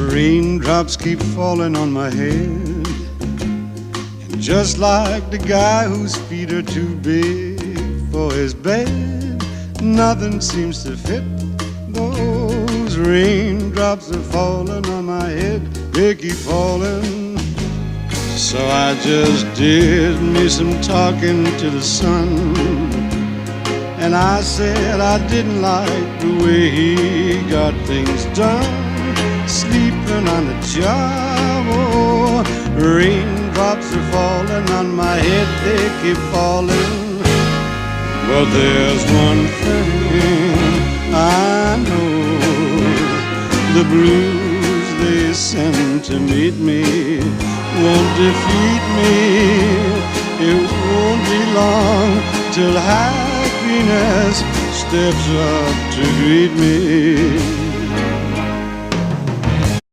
Raindrops keep falling on my head, and just like the guy whose feet are too big for his bed, nothing seems to fit. Those raindrops are falling on my head, they keep falling. So I just did me some talking to the sun, and I said I didn't like the way he got things done, sleeping on the job. Oh, raindrops are falling on my head, they keep falling. But there's one thing I know, the blues they send to meet me won't defeat me. It won't be long till happiness steps up to greet me.